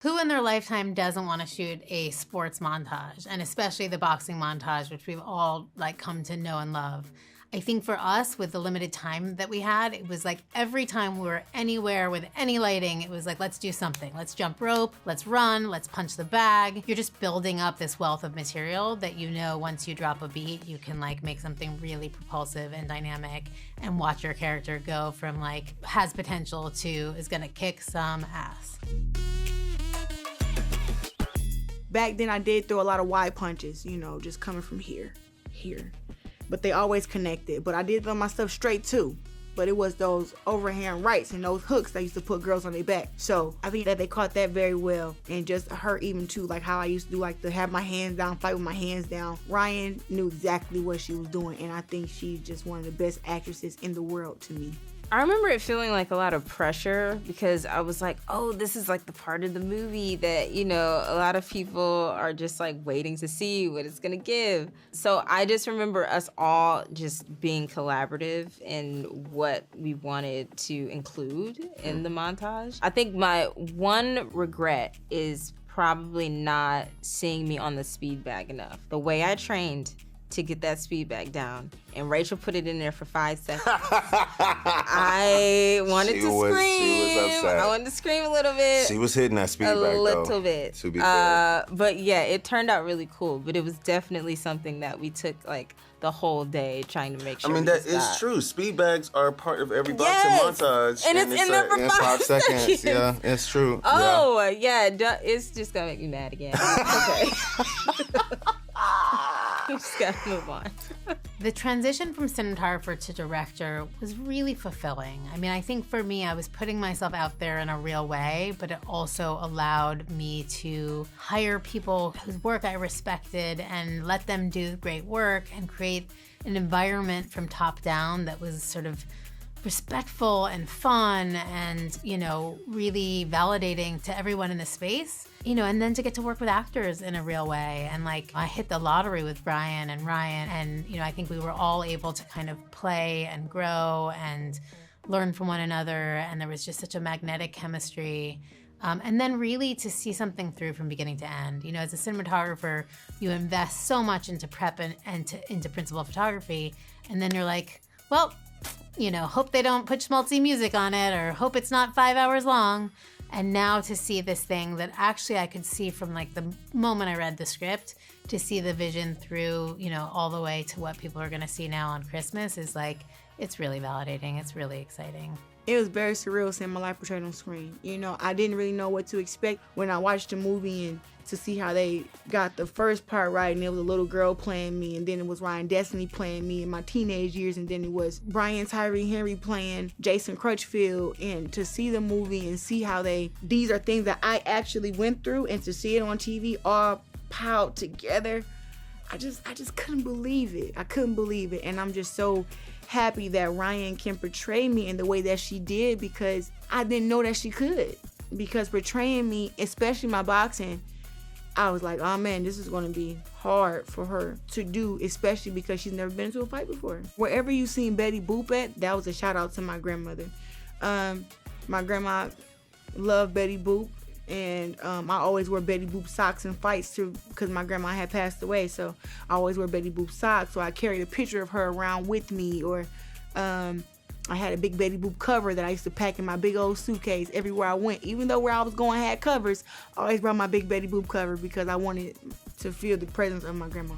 Who in their lifetime doesn't want to shoot a sports montage, and especially the boxing montage, which we've all like come to know and love? I think for us, with the limited time that we had, it was like every time we were anywhere with any lighting, it was like, let's do something. Let's jump rope, let's run, let's punch the bag. You're just building up this wealth of material that you know once you drop a beat, you can like make something really propulsive and dynamic and watch your character go from like has potential to is gonna kick some ass. Back then I did throw a lot of wide punches, you know, just coming from here. But they always connected. But I did throw my stuff straight too. But it was those overhand rights and those hooks that used to put girls on their back. So I think that they caught that very well. And just her even too, like how I used to do, like to have my hands down, fight with my hands down. Ryan knew exactly what she was doing. And I think she's just one of the best actresses in the world to me. I remember it feeling like a lot of pressure because I was like, oh, this is like the part of the movie that, you know, a lot of people are just like waiting to see what it's gonna give. So I just remember us all just being collaborative in what we wanted to include in the montage. I think my one regret is probably not seeing me on the speed bag enough. The way I trained to get that speed bag down, and Rachel put it in there for 5 seconds. I wanted to scream. She was upset. I wanted to scream a little bit. She was hitting that speed bag, a little bit. To be fair. But yeah, it turned out really cool. But it was definitely something that we took like the whole day trying to make sure. I mean, that is true. Speed bags are a part of every boxing montage. And it's in there for 5 seconds. Yeah, it's true. Oh, yeah. It's just gonna make me mad again. Okay. We just gotta move on. The transition from cinematographer to director was really fulfilling. I mean, I think for me, I was putting myself out there in a real way, but it also allowed me to hire people whose work I respected and let them do great work and create an environment from top down that was sort of respectful and fun and, you know, really validating to everyone in the space, you know, and then to get to work with actors in a real way. And like, I hit the lottery with Brian and Ryan, and, you know, I think we were all able to kind of play and grow and learn from one another. And there was just such a magnetic chemistry. And then really to see something through from beginning to end. You know, as a cinematographer, you invest so much into prep and into principal photography. And then you're like, well, you know, hope they don't put schmaltzy music on it or hope it's not 5 hours long. And now to see this thing that actually I could see from like the moment I read the script to see the vision through, you know, all the way to what people are gonna see now on Christmas is like, it's really validating. It's really exciting. It was very surreal seeing my life portrayed on screen. You know, I didn't really know what to expect when I watched the movie and to see how they got the first part right, and it was a little girl playing me, and then it was Ryan Destiny playing me in my teenage years, and then it was Brian Tyree Henry playing Jason Crutchfield, and to see the movie and see how these are things that I actually went through, and to see it on TV all piled together, I just couldn't believe it. I couldn't believe it, and I'm just so happy that Ryan can portray me in the way that she did because I didn't know that she could. Because portraying me, especially my boxing, I was like, oh man, this is gonna be hard for her to do, especially because she's never been into a fight before. Wherever you seen Betty Boop at, that was a shout out to my grandmother. My grandma loved Betty Boop, and I always wore Betty Boop socks in fights too, because my grandma had passed away, so I always wear Betty Boop socks, so I carried a picture of her around with me, or I had a big Betty Boop cover that I used to pack in my big old suitcase everywhere I went. Even though where I was going had covers, I always brought my big Betty Boop cover because I wanted to feel the presence of my grandma.